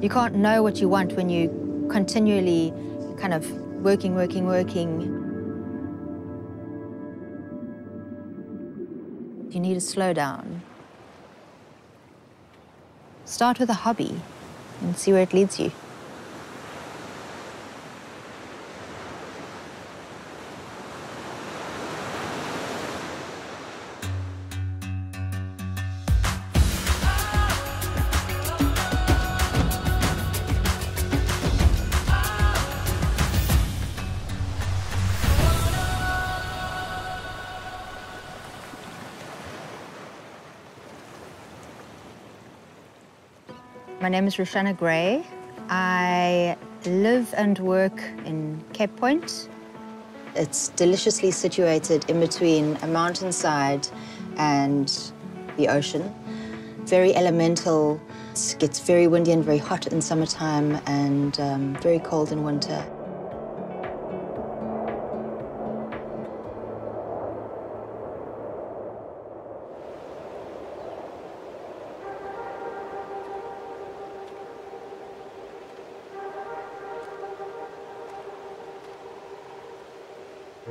You can't know what you want when you continually kind of working. You need to slow down. Start with a hobby and see where it leads you. My name is Roshana Gray. I live and work in Cape Point. It's deliciously situated in between a mountainside and the ocean. Very elemental. It gets very windy and very hot in summertime and very cold in winter.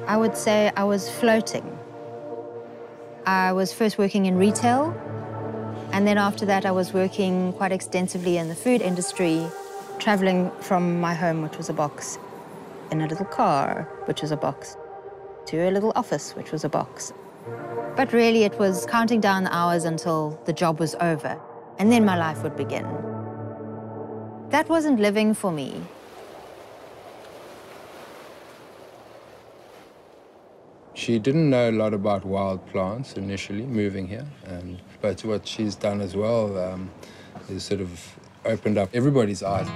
I would say I was floating. I was first working in retail, and then after that I was working quite extensively in the food industry, traveling from my home, which was a box, in a little car, which was a box, to a little office, which was a box. But really it was counting down the hours until the job was over, and then my life would begin. That wasn't living for me. She didn't know a lot about wild plants initially, moving here, but what she's done as well is sort of opened up everybody's eyes.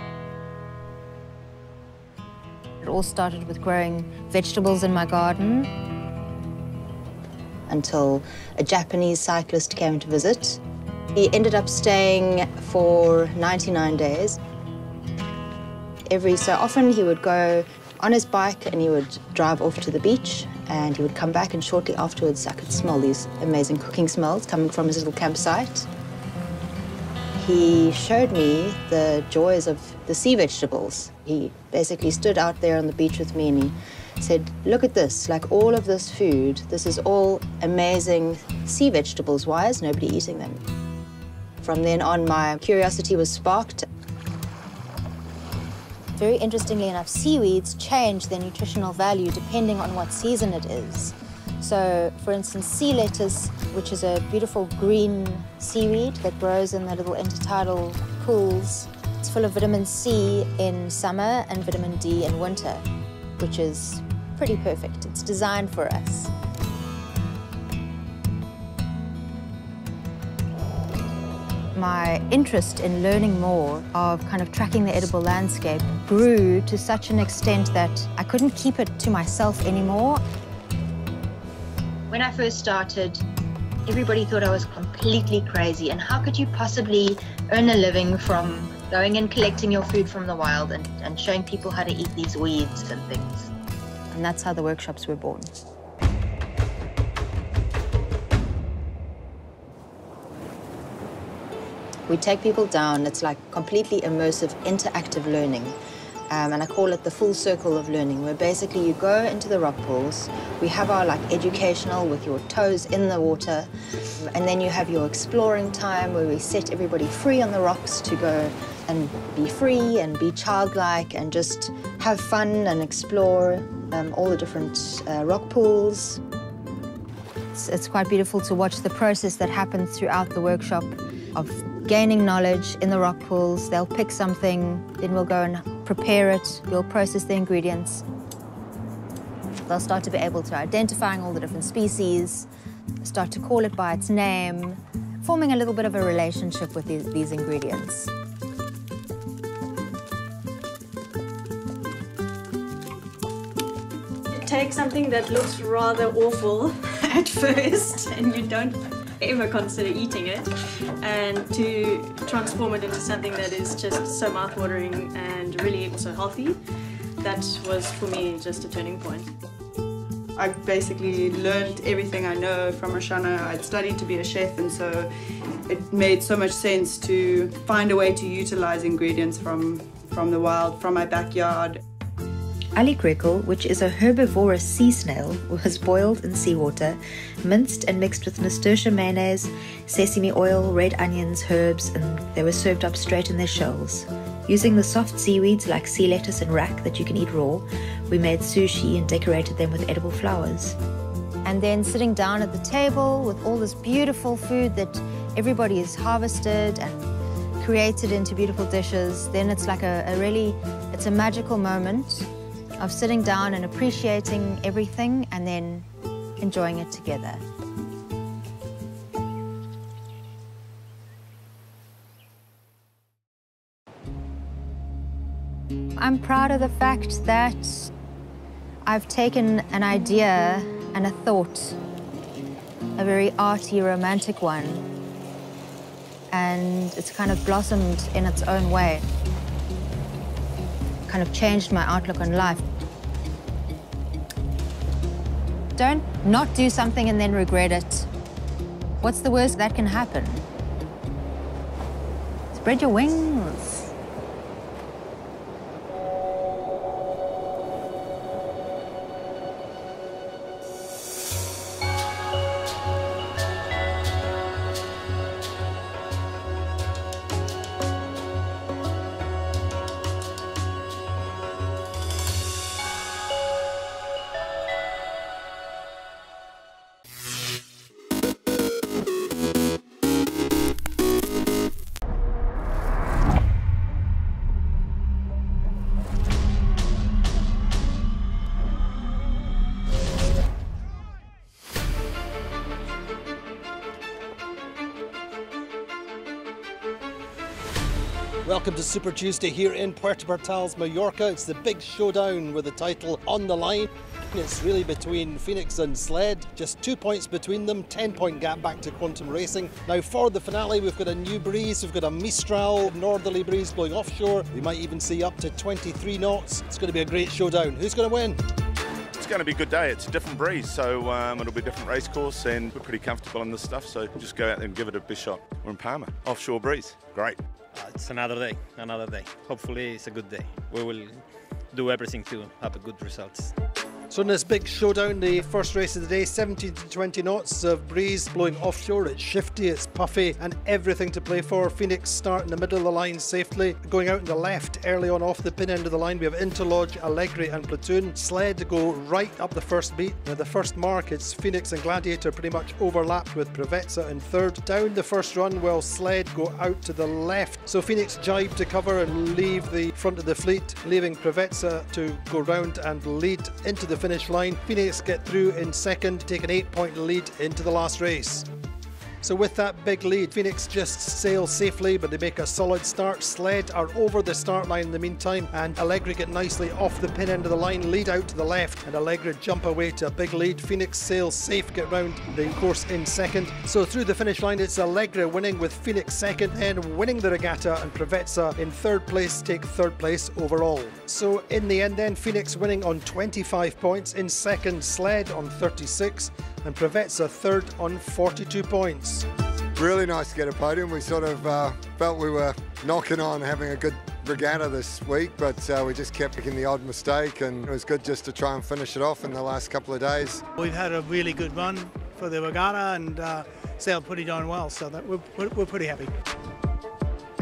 It all started with growing vegetables in my garden. Until a Japanese cyclist came to visit. He ended up staying for 99 days. Every so often he would go on his bike and he would drive off to the beach, and he would come back, and shortly afterwards I could smell these amazing cooking smells coming from his little campsite. He showed me the joys of the sea vegetables. He basically stood out there on the beach with me and he said, look at this, like all of this food, this is all amazing sea vegetables. Why is nobody eating them? From then on, my curiosity was sparked. Very interestingly enough, seaweeds change their nutritional value depending on what season it is. So, for instance, sea lettuce, which is a beautiful green seaweed that grows in the little intertidal pools, it's full of vitamin C in summer and vitamin D in winter, which is pretty perfect. It's designed for us. My interest in learning more of kind of tracking the edible landscape grew to such an extent that I couldn't keep it to myself anymore. When I first started, everybody thought I was completely crazy, and how could you possibly earn a living from going and collecting your food from the wild and showing people how to eat these weeds and things? And that's how the workshops were born. We take people down. It's like completely immersive, interactive learning. And I call it the full circle of learning, where basically you go into the rock pools. We have our educational with your toes in the water. And then you have your exploring time where we set everybody free on the rocks to go and be free and be childlike and just have fun and explore all the different rock pools. It's quite beautiful to watch the process that happens throughout the workshop of gaining knowledge in the rock pools. They'll pick something, then we'll go and prepare it, we'll process the ingredients. They'll start to be able to identifying all the different species, start to call it by its name, forming a little bit of a relationship with these ingredients. Take something that looks rather awful at first and you don't ever consider eating it, and to transform it into something that is just so mouthwatering and really also healthy. That was for me just a turning point. I've basically learned everything I know from Roshana. I'd studied to be a chef, and so it made so much sense to find a way to utilize ingredients from the wild, from my backyard. Alikrekel, which is a herbivorous sea snail, was boiled in seawater, minced and mixed with nasturtium mayonnaise, sesame oil, red onions, herbs, and they were served up straight in their shells. Using the soft seaweeds like sea lettuce and rack that you can eat raw, we made sushi and decorated them with edible flowers. And then sitting down at the table with all this beautiful food that everybody has harvested and created into beautiful dishes, then it's like it's a magical moment of sitting down and appreciating everything and then enjoying it together. I'm proud of the fact that I've taken an idea and a thought, a very arty, romantic one, and it's kind of blossomed in its own way. Kind of changed my outlook on life. Don't not do something and then regret it. What's the worst that can happen? Spread your wings. Welcome to Super Tuesday here in Puerto Portales, Mallorca. It's the big showdown with the title on the line. It's really between Phoenix and Sled. Just 2 points between them, 10-point gap back to Quantum Racing. Now for the finale, we've got a new breeze. We've got a Mistral northerly breeze blowing offshore. We might even see up to 23 knots. It's going to be a great showdown. Who's going to win? It's going to be a good day. It's a different breeze, so it'll be a different race course, and we're pretty comfortable on this stuff, so just go out there and give it a big shot. We're in Palma, offshore breeze. Great. It's another day, another day. Hopefully it's a good day. We will do everything to have a good results. So in this big showdown, the first race of the day, 17 to 20 knots of breeze blowing offshore. It's shifty, it's puffy, and everything to play for. Phoenix start in the middle of the line safely. Going out in the left, early on off the pin end of the line, we have Interlodge, Allegri and Platoon. Sled go right up the first beat. Now the first mark, it's Phoenix and Gladiator pretty much overlapped with Prevezza in third. Down the first run, well, Sled go out to the left. So Phoenix jibe to cover and leave the front of the fleet, leaving Prevezza to go round and lead into the finish line. Phoenix get through in second, take an 8-point lead into the last race. So with that big lead, Phoenix just sail safely, but they make a solid start. Sled are over the start line in the meantime, and Allegri get nicely off the pin end of the line, lead out to the left, and Allegri jump away to a big lead. Phoenix sail safe, get round the course in second. So through the finish line, it's Allegri winning with Phoenix second, and winning the regatta, and Prevezza in third place take third place overall. So in the end then, Phoenix winning on 25 points, in second Sled on 36, and Prevezza third on 42 points. Really nice to get a podium. We sort of felt we were knocking on having a good regatta this week, but we just kept making the odd mistake, and it was good just to try and finish it off in the last couple of days. We've had a really good run for the regatta and sailed pretty darn well, so that we're pretty happy.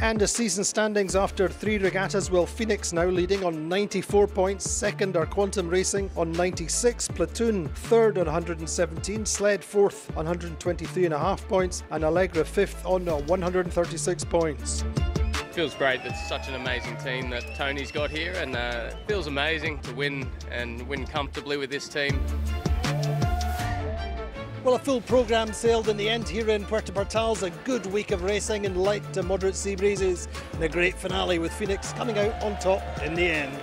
And the season standings after 3 regattas, well, Phoenix now leading on 94 points, second are Quantum Racing on 96, Platoon third on 117, Sled fourth on 123.5 points, and Allegra fifth on 136 points. Feels great. It's such an amazing team that Tony's got here, and it feels amazing to win and win comfortably with this team. Well, a full programme sailed in the end here in Puerto Portales. A good week of racing and light to moderate sea breezes, and a great finale with Phoenix coming out on top in the end.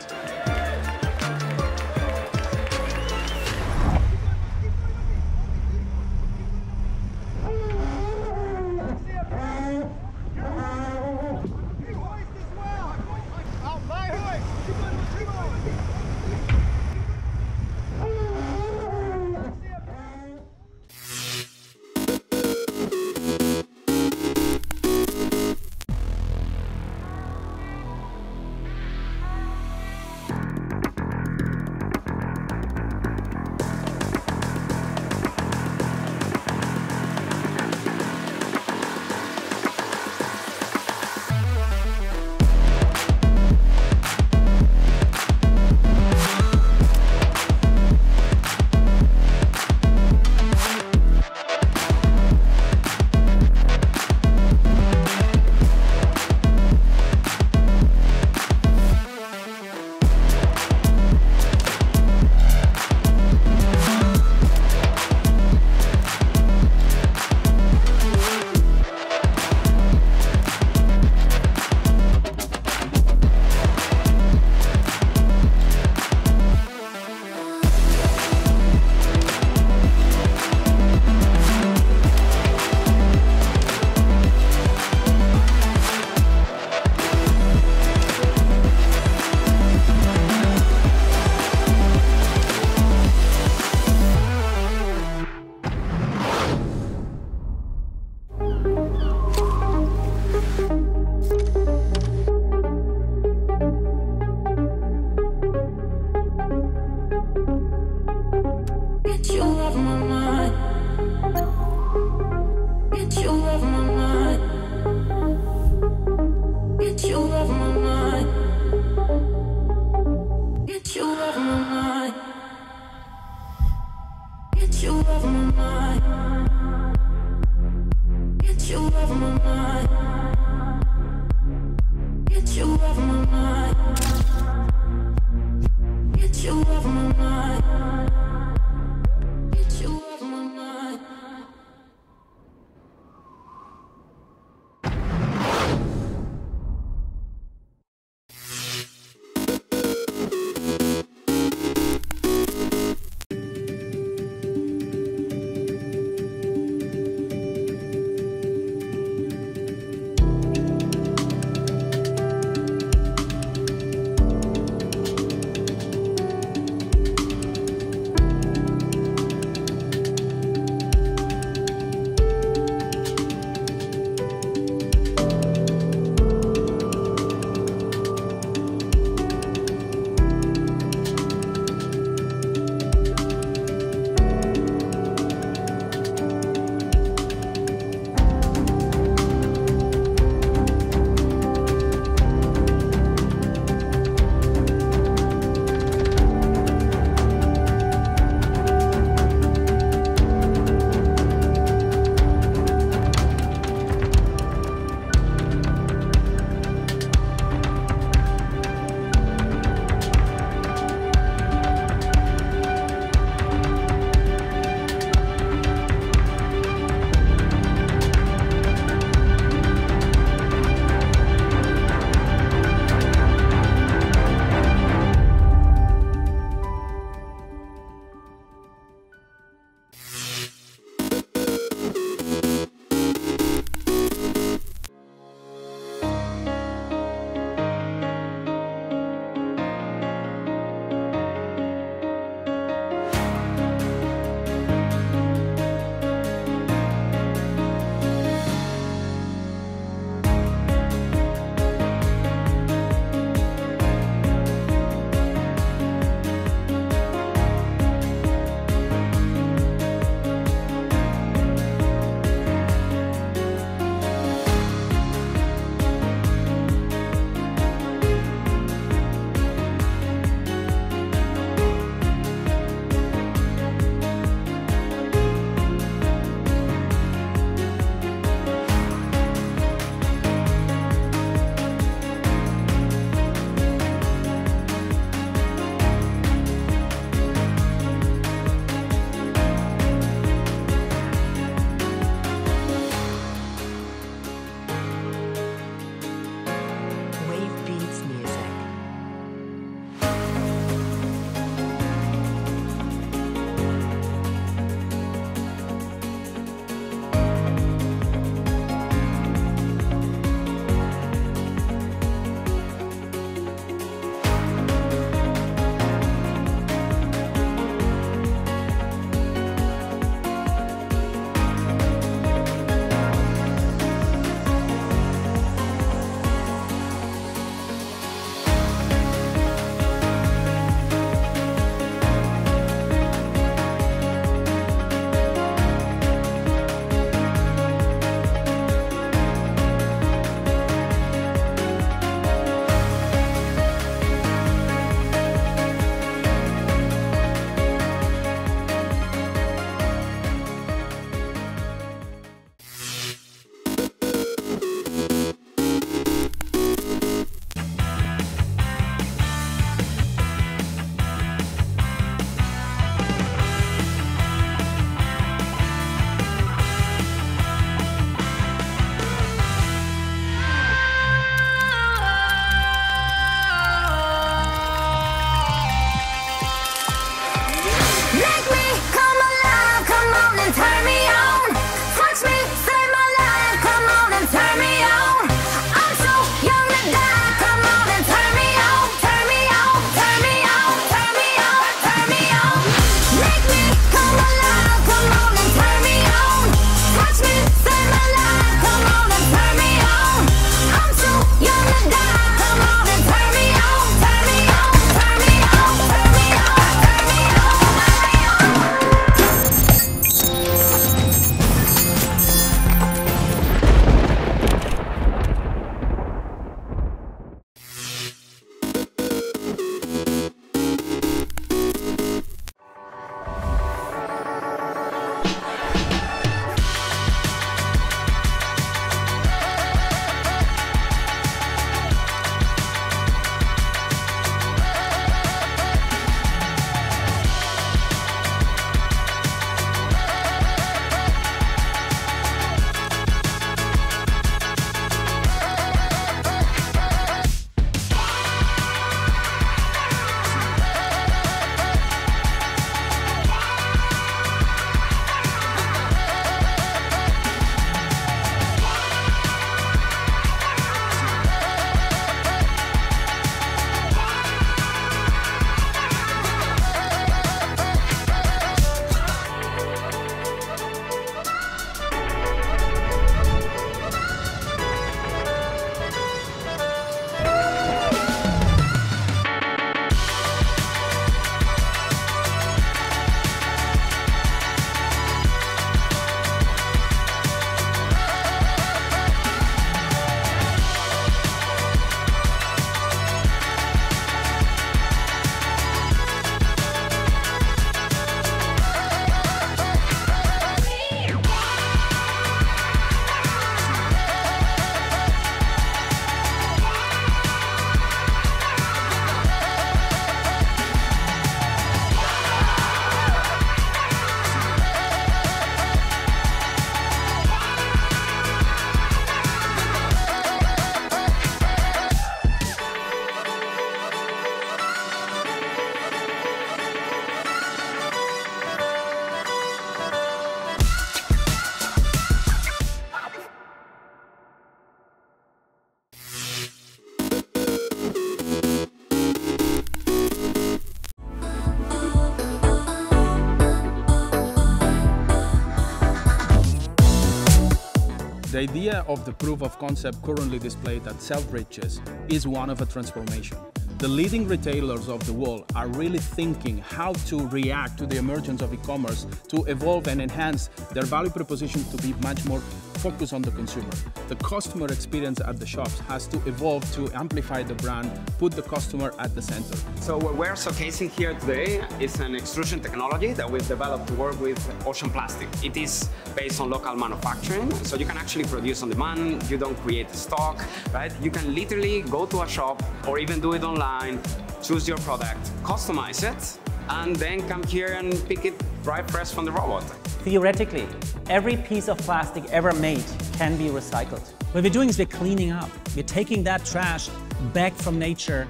The idea of the proof of concept currently displayed at Selfridges is one of a transformation. The leading retailers of the world are really thinking how to react to the emergence of e-commerce to evolve and enhance their value proposition to be much more focused on the consumer. The customer experience at the shops has to evolve to amplify the brand, put the customer at the center. So what we're showcasing here today is an extrusion technology that we've developed to work with ocean plastic. It is based on local manufacturing, so you can actually produce on demand, you don't create stock, right? You can literally go to a shop or even do it online, choose your product, customize it, and then come here and pick it right fresh from the robot. Theoretically, every piece of plastic ever made can be recycled. What we're doing is we're cleaning up. We're taking that trash back from nature,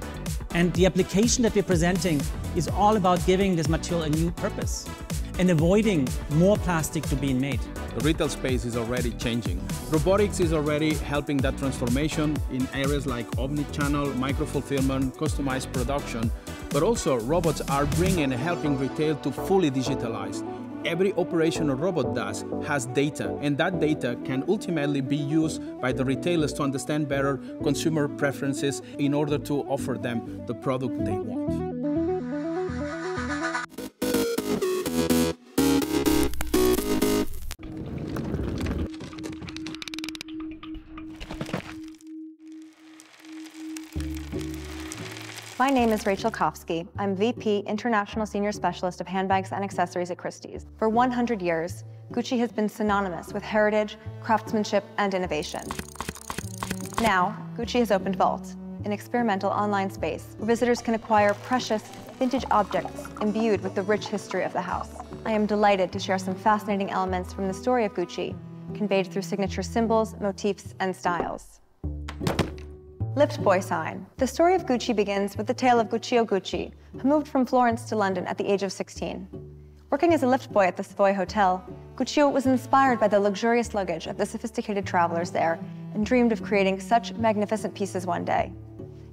and the application that we're presenting is all about giving this material a new purpose and avoiding more plastic to being made. The retail space is already changing. Robotics is already helping that transformation in areas like omni-channel, micro-fulfillment, customized production, but also robots are bringing and helping retail to fully digitalize. Every operation a robot does has data, and that data can ultimately be used by the retailers to understand better consumer preferences in order to offer them the product they want. My name is Rachel Kofsky. I'm VP International Senior Specialist of Handbags and Accessories at Christie's. For 100 years, Gucci has been synonymous with heritage, craftsmanship, and innovation. Now, Gucci has opened Vault, an experimental online space where visitors can acquire precious, vintage objects imbued with the rich history of the house. I am delighted to share some fascinating elements from the story of Gucci, conveyed through signature symbols, motifs, and styles. Lift Boy sign. The story of Gucci begins with the tale of Guccio Gucci, who moved from Florence to London at the age of 16. Working as a lift boy at the Savoy Hotel, Guccio was inspired by the luxurious luggage of the sophisticated travelers there and dreamed of creating such magnificent pieces one day.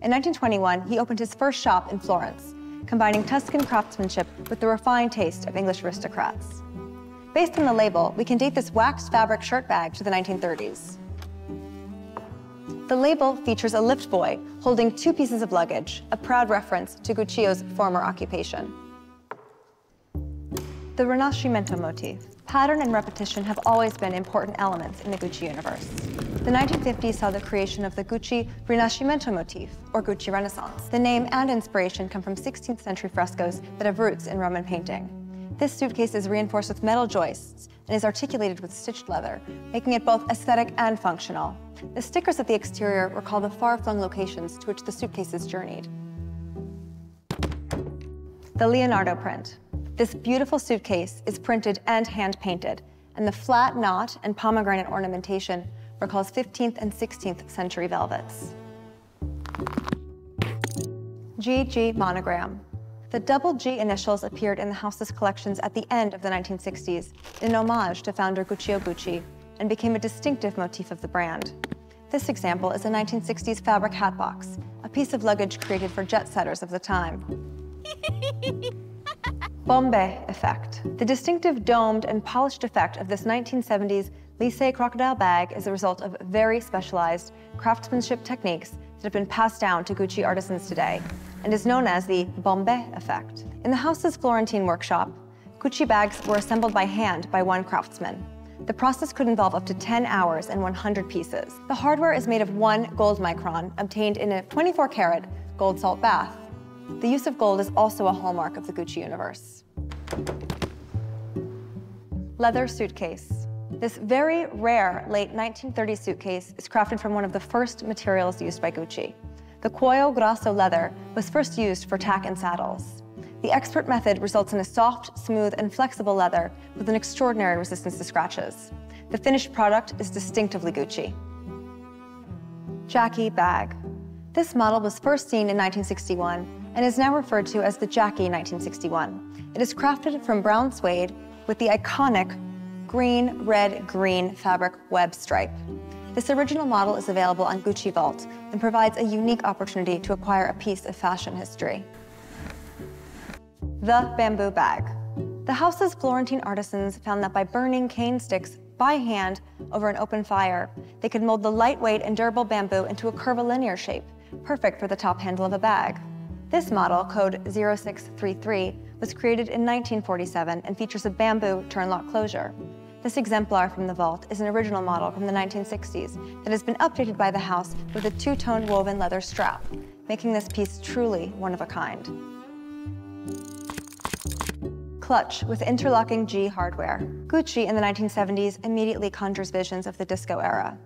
In 1921, he opened his first shop in Florence, combining Tuscan craftsmanship with the refined taste of English aristocrats. Based on the label, we can date this waxed fabric shirt bag to the 1930s. The label features a lift boy holding 2 pieces of luggage, a proud reference to Guccio's former occupation. The Rinascimento motif. Pattern and repetition have always been important elements in the Gucci universe. The 1950s saw the creation of the Gucci Rinascimento motif, or Gucci Renaissance. The name and inspiration come from 16th century frescoes that have roots in Roman painting. This suitcase is reinforced with metal joists and is articulated with stitched leather, making it both aesthetic and functional. The stickers at the exterior recall the far-flung locations to which the suitcases journeyed. The Leonardo print. This beautiful suitcase is printed and hand-painted, and the flat knot and pomegranate ornamentation recalls 15th and 16th century velvets. GG monogram. The double G initials appeared in the house's collections at the end of the 1960s in homage to founder Guccio Gucci and became a distinctive motif of the brand. This example is a 1960s fabric hatbox, a piece of luggage created for jet-setters of the time. Bombay effect. The distinctive domed and polished effect of this 1970s Lycée crocodile bag is a result of very specialized craftsmanship techniques that have been passed down to Gucci artisans today and is known as the Bombay effect. In the house's Florentine workshop, Gucci bags were assembled by hand by one craftsman. The process could involve up to 10 hours and 100 pieces. The hardware is made of 1 gold micron obtained in a 24-karat gold salt bath. The use of gold is also a hallmark of the Gucci universe. Leather suitcase. This very rare late 1930s suitcase is crafted from one of the first materials used by Gucci. The cuoio grasso leather was first used for tack and saddles. The expert method results in a soft, smooth, and flexible leather with an extraordinary resistance to scratches. The finished product is distinctively Gucci. Jackie bag. This model was first seen in 1961 and is now referred to as the Jackie 1961. It is crafted from brown suede with the iconic green, red, green fabric web stripe. This original model is available on Gucci Vault and provides a unique opportunity to acquire a piece of fashion history. The bamboo bag. The house's Florentine artisans found that by burning cane sticks by hand over an open fire. They could mold the lightweight and durable bamboo into a curvilinear shape, perfect for the top handle of a bag. This model, code 0633, was created in 1947 and features a bamboo turn-lock closure. This exemplar from the vault is an original model from the 1960s that has been updated by the house with a two-tone woven leather strap, making this piece truly one of a kind. Clutch with interlocking G hardware. Gucci in the 1970s immediately conjures visions of the disco era.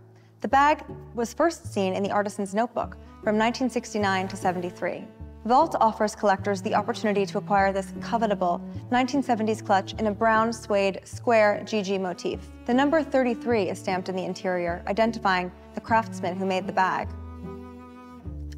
The bag was first seen in the Artisan's Notebook from 1969 to 73. Vault offers collectors the opportunity to acquire this covetable 1970s clutch in a brown suede square GG motif. The number 33 is stamped in the interior, identifying the craftsman who made the bag.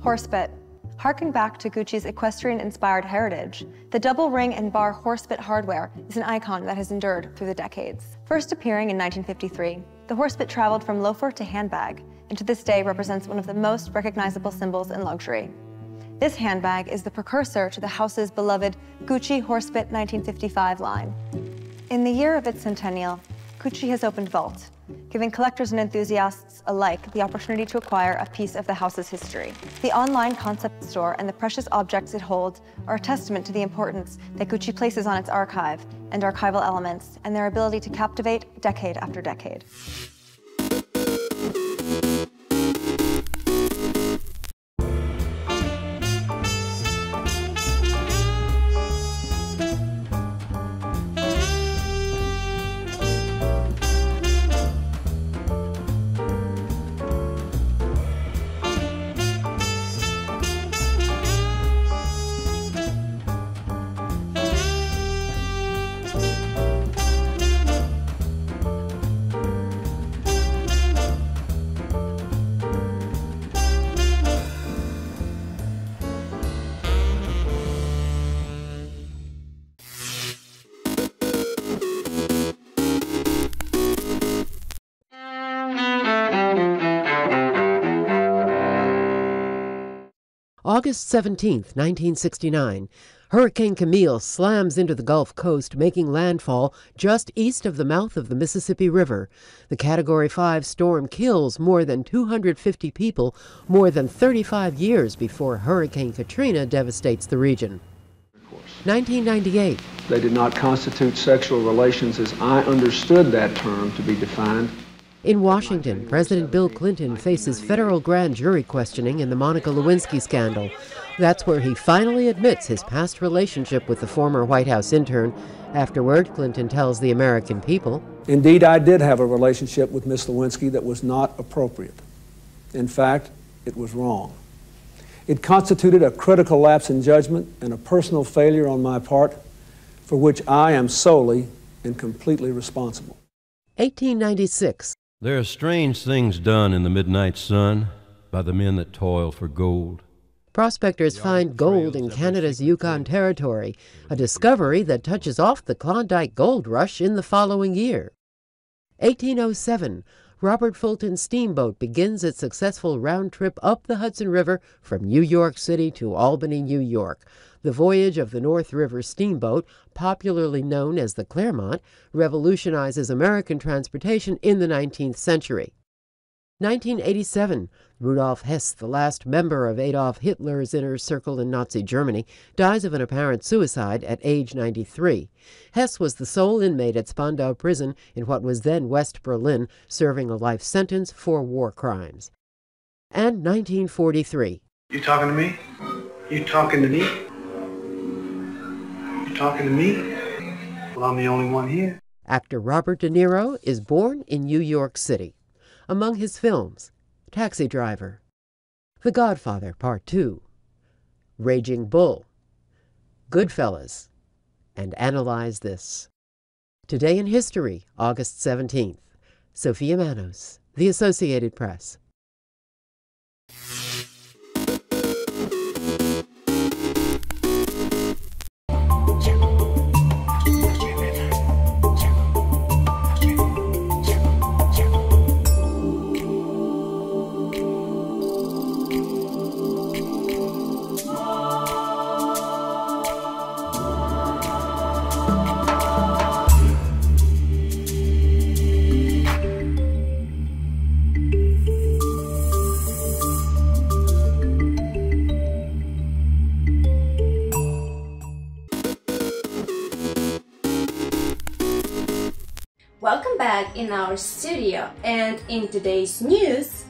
Horsebit. Harking back to Gucci's equestrian-inspired heritage, the double ring and bar horsebit hardware is an icon that has endured through the decades. First appearing in 1953, the horsebit traveled from loafer to handbag, and to this day represents one of the most recognizable symbols in luxury. This handbag is the precursor to the house's beloved Gucci Horsebit 1955 line. In the year of its centennial, Gucci has opened Vault, giving collectors and enthusiasts alike the opportunity to acquire a piece of the house's history. The online concept store and the precious objects it holds are a testament to the importance that Gucci places on its archive and archival elements and their ability to captivate decade after decade. August 17, 1969, Hurricane Camille slams into the Gulf Coast, making landfall just east of the mouth of the Mississippi River. The Category 5 storm kills more than 250 people, more than 35 years before Hurricane Katrina devastates the region. 1998. They did not constitute sexual relations as I understood that term to be defined. In Washington, President Bill Clinton faces federal grand jury questioning in the Monica Lewinsky scandal. That's where he finally admits his past relationship with the former White House intern. Afterward, Clinton tells the American people, "Indeed, I did have a relationship with Miss Lewinsky that was not appropriate. In fact, it was wrong. It constituted a critical lapse in judgment and a personal failure on my part for which I am solely and completely responsible." 1896. There are strange things done in the midnight sun by the men that toil for gold. Prospectors find gold in Canada's Yukon Territory, a discovery that touches off the Klondike Gold Rush in the following year. 1807. Robert Fulton's steamboat begins its successful round trip up the Hudson River from New York City to Albany, New York. The voyage of the North River steamboat, popularly known as the Clermont, revolutionizes American transportation in the 19th century. 1987. Rudolf Hess, the last member of Adolf Hitler's inner circle in Nazi Germany, dies of an apparent suicide at age 93. Hess was the sole inmate at Spandau prison in what was then West Berlin, serving a life sentence for war crimes. And 1943. You talking to me? You talking to me? You talking to me? Well, I'm the only one here. Actor Robert De Niro is born in New York City. Among his films, Taxi Driver, The Godfather Part 2, Raging Bull, Goodfellas, and Analyze This. Today in History, August 17th. Sophia Manos, The Associated Press. Welcome back in our studio, and in today's news,